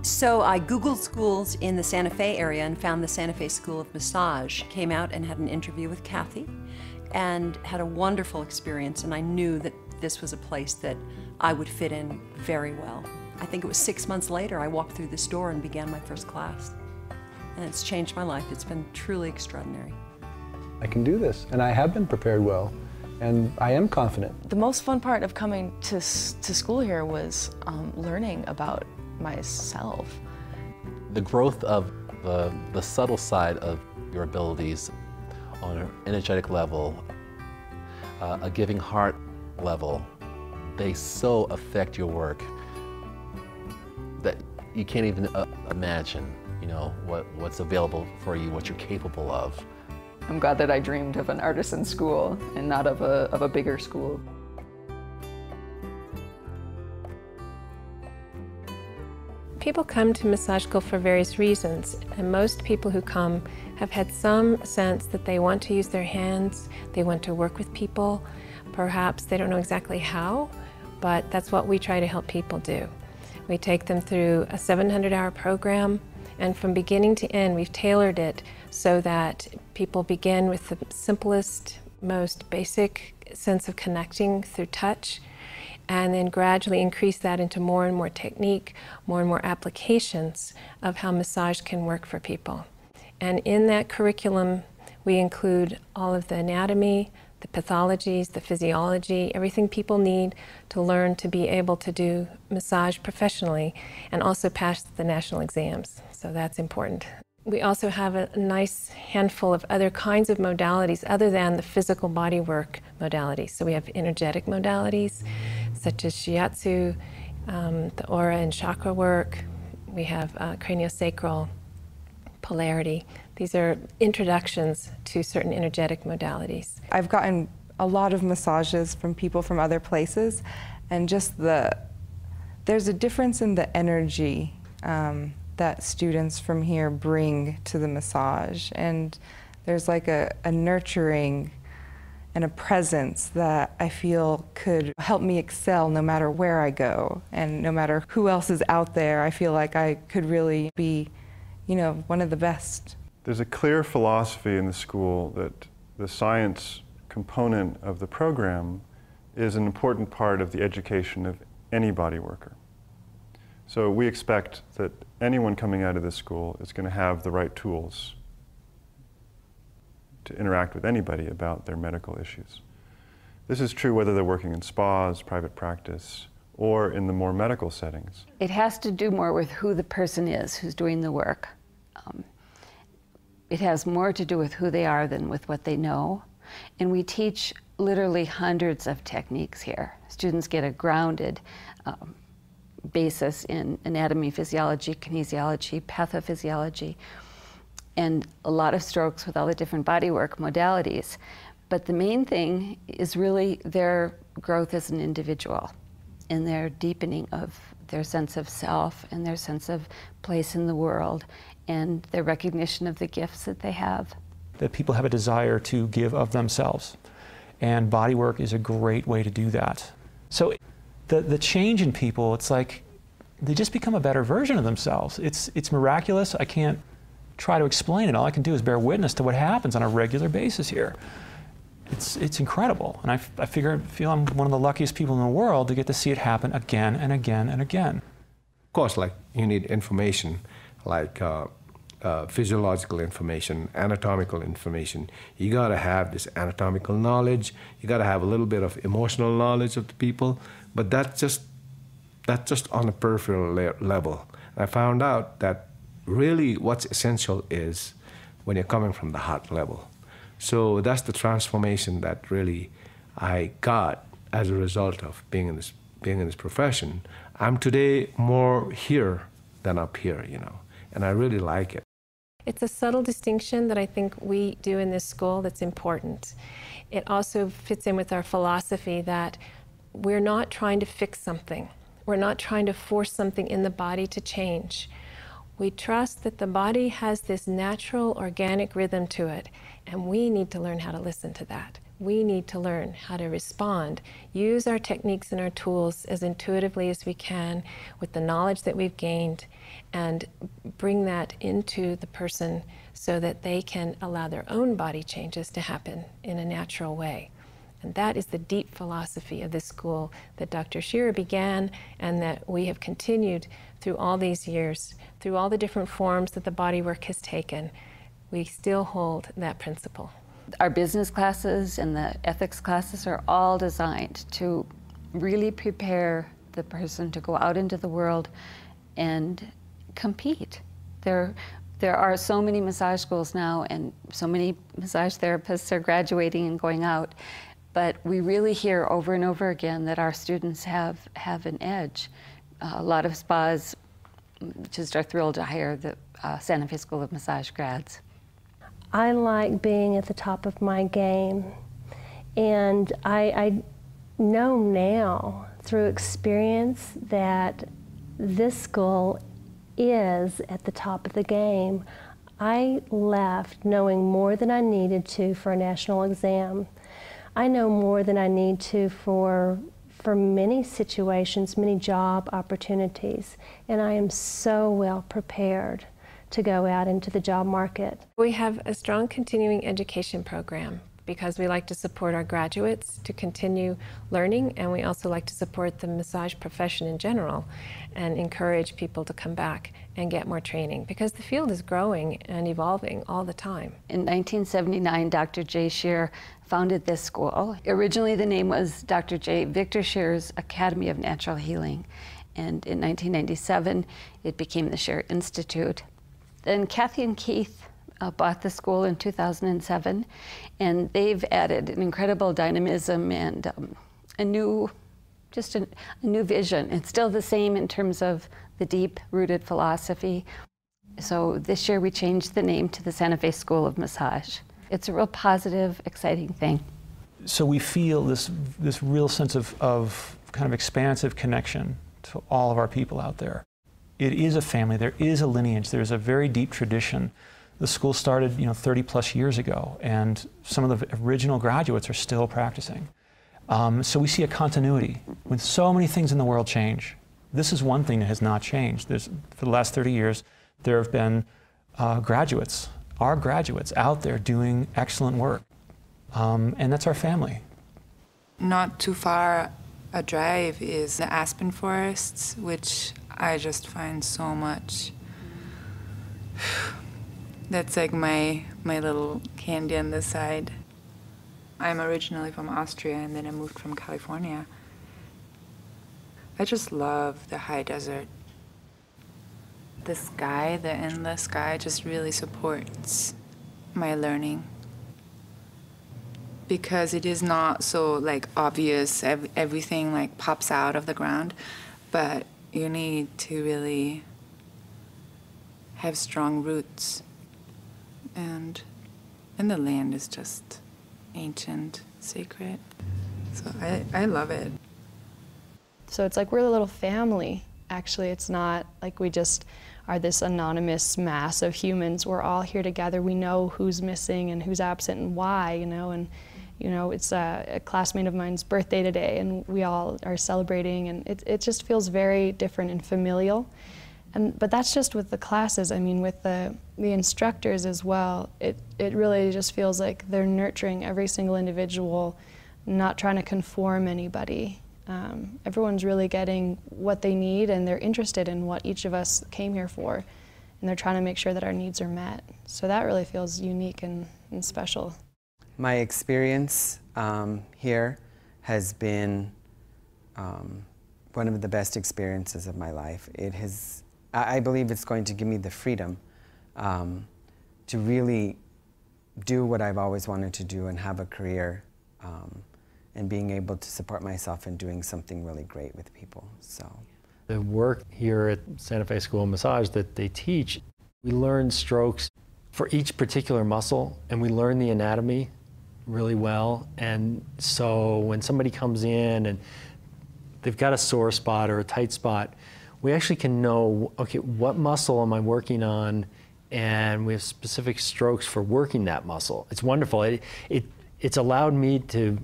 So I Googled schools in the Santa Fe area and found the Santa Fe School of Massage. Came out and had an interview with Kathy and had a wonderful experience, and I knew that this was a place that I would fit in very well. I think it was 6 months later I walked through this door and began my first class. And it's changed my life. It's been truly extraordinary. I can do this, and I have been prepared well, and I am confident. The most fun part of coming to school here was learning about myself. The growth of the subtle side of your abilities on an energetic level, a giving heart level, they so affect your work that you can't even imagine, you know, what's available for you, what you're capable of. I'm glad that I dreamed of an artisan school and not of a bigger school. People come to massage school for various reasons, and most people who come have had some sense that they want to use their hands, they want to work with people. Perhaps they don't know exactly how, but that's what we try to help people do. We take them through a 700-hour program, and from beginning to end, we've tailored it so that people begin with the simplest, most basic sense of connecting through touch, and then gradually increase that into more and more technique, more and more applications of how massage can work for people. And in that curriculum, we include all of the anatomy, the pathologies, the physiology, everything people need to learn to be able to do massage professionally and also pass the national exams. So that's important. We also have a nice handful of other kinds of modalities other than the physical body work modalities. So we have energetic modalities such as shiatsu, the aura and chakra work. We have craniosacral, polarity. These are introductions to certain energetic modalities. I've gotten a lot of massages from people from other places, and just there's a difference in the energy that students from here bring to the massage, and there's like a nurturing and a presence that I feel could help me excel no matter where I go and no matter who else is out there. I feel like I could really be, you know, one of the best. There's a clear philosophy in the school that the science component of the program is an important part of the education of any body worker. So we expect that anyone coming out of this school is going to have the right tools to interact with anybody about their medical issues. This is true whether they're working in spas, private practice, or in the more medical settings. It has to do more with who the person is who's doing the work. It has more to do with who they are than with what they know. And we teach literally hundreds of techniques here. Students get a grounded basis in anatomy, physiology, kinesiology, pathophysiology, and a lot of strokes with all the different bodywork modalities. But the main thing is really their growth as an individual and their deepening of their sense of self and their sense of place in the world and their recognition of the gifts that they have. That people have a desire to give of themselves, and bodywork is a great way to do that. So the change in people, it's like they just become a better version of themselves. It's miraculous. I can't try to explain it. All I can do is bear witness to what happens on a regular basis here. It's incredible, and I feel I'm one of the luckiest people in the world to get to see it happen again and again and again. Of course, like, you need information, like physiological information, anatomical information. You got to have this anatomical knowledge. You got to have a little bit of emotional knowledge of the people, but that's just on a peripheral level. I found out that really what's essential is when you're coming from the heart level. So that's the transformation that really I got as a result of being in this profession. I'm today more here than up here, you know, and I really like it. It's a subtle distinction that I think we do in this school that's important. It also fits in with our philosophy that we're not trying to fix something. We're not trying to force something in the body to change. We trust that the body has this natural, organic rhythm to it, and we need to learn how to listen to that. We need to learn how to respond, use our techniques and our tools as intuitively as we can with the knowledge that we've gained, and bring that into the person so that they can allow their own body changes to happen in a natural way. And that is the deep philosophy of this school that Dr. Shearer began and that we have continued through all these years, through all the different forms that the bodywork has taken. We still hold that principle. Our business classes and the ethics classes are all designed to really prepare the person to go out into the world and compete. There are so many massage schools now, and so many massage therapists are graduating and going out, but we really hear over and over again that our students have an edge. A lot of spas just are thrilled to hire the Santa Fe School of Massage grads. I like being at the top of my game, and I know now through experience that this school is at the top of the game. I left knowing more than I needed to for a national exam. I know more than I need to for many situations, many job opportunities, and I am so well prepared to go out into the job market. We have a strong continuing education program because we like to support our graduates to continue learning, and we also like to support the massage profession in general and encourage people to come back and get more training because the field is growing and evolving all the time. In 1979, Dr. J. Shearer founded this school. Originally the name was Dr. J. Victor Shearer's Academy of Natural Healing, and in 1997 it became the Shearer Institute. Then Kathy and Keith bought the school in 2007, and they've added an incredible dynamism and a new vision. It's still the same in terms of the deep-rooted philosophy. So this year we changed the name to the Santa Fe School of Massage. It's a real positive, exciting thing. So we feel this real sense of kind of expansive connection to all of our people out there. It is a family, there is a lineage, there's a very deep tradition. The school started 30 plus years ago, and some of the original graduates are still practicing. So we see a continuity. When so many things in the world change, this is one thing that has not changed. For the last 30 years, there have been graduates, our graduates out there doing excellent work. And that's our family. Not too far a drive is the aspen forests, which I just find so much. That's like my little candy on the side. I'm originally from Austria, and then I moved from California. I just love the high desert. The sky, the endless sky, just really supports my learning. Because it is not so like obvious, everything like pops out of the ground, but you need to really have strong roots, and the land is just ancient, sacred. So I love it. So it's like we're a little family. Actually, it's not like we just are this anonymous mass of humans. We're all here together. We know who's missing and who's absent and why, and it's a classmate of mine's birthday today, and we all are celebrating, and it just feels very different and familial. But that's just with the classes. I mean, with the instructors as well, it really just feels like they're nurturing every single individual, not trying to conform anybody. Everyone's really getting what they need, and they're interested in what each of us came here for, and they're trying to make sure that our needs are met. So that really feels unique and special. My experience here has been one of the best experiences of my life. I believe it's going to give me the freedom to really do what I've always wanted to do and have a career, and being able to support myself in doing something really great with people. So the work here at Santa Fe School of Massage that they teach, we learn strokes for each particular muscle, and we learn the anatomy really well. And so when somebody comes in and they've got a sore spot or a tight spot, we actually can know, okay, what muscle am I working on? And we have specific strokes for working that muscle. It's wonderful. It it's allowed me to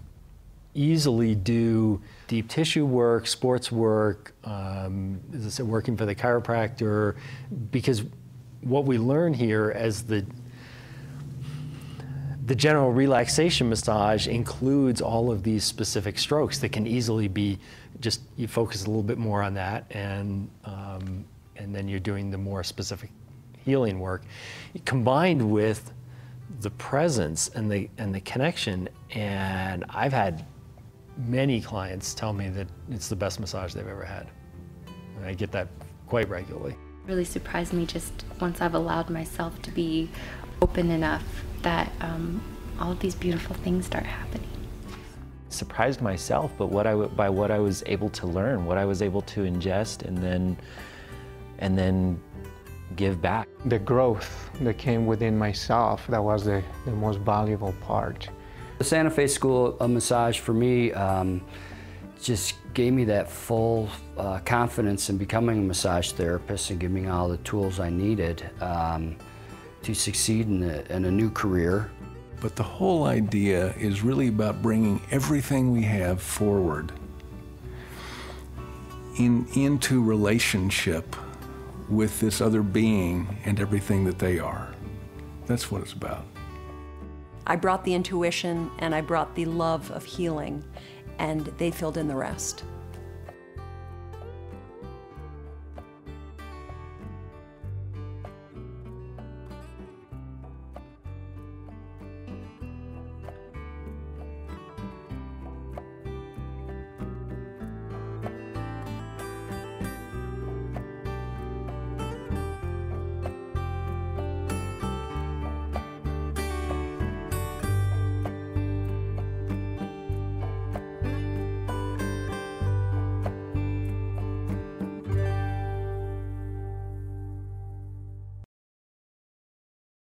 easily do deep tissue work, sports work, as I said, working for the chiropractor, because what we learn here as the general relaxation massage includes all of these specific strokes that can easily be just, you focus a little bit more on that, and then you're doing the more specific healing work, combined with the presence and the connection. And I've had many clients tell me that it's the best massage they've ever had. And I get that quite regularly. It really surprised me just once I've allowed myself to be open enough that all of these beautiful things start happening. Surprised myself, but by what I was able to learn, what I was able to ingest, and then give back. The growth that came within myself, that was the most valuable part. The Santa Fe School of Massage for me just gave me that full confidence in becoming a massage therapist and giving me all the tools I needed to succeed in a new career. But the whole idea is really about bringing everything we have forward into relationship with this other being and everything that they are. That's what it's about. I brought the intuition and I brought the love of healing, and they filled in the rest.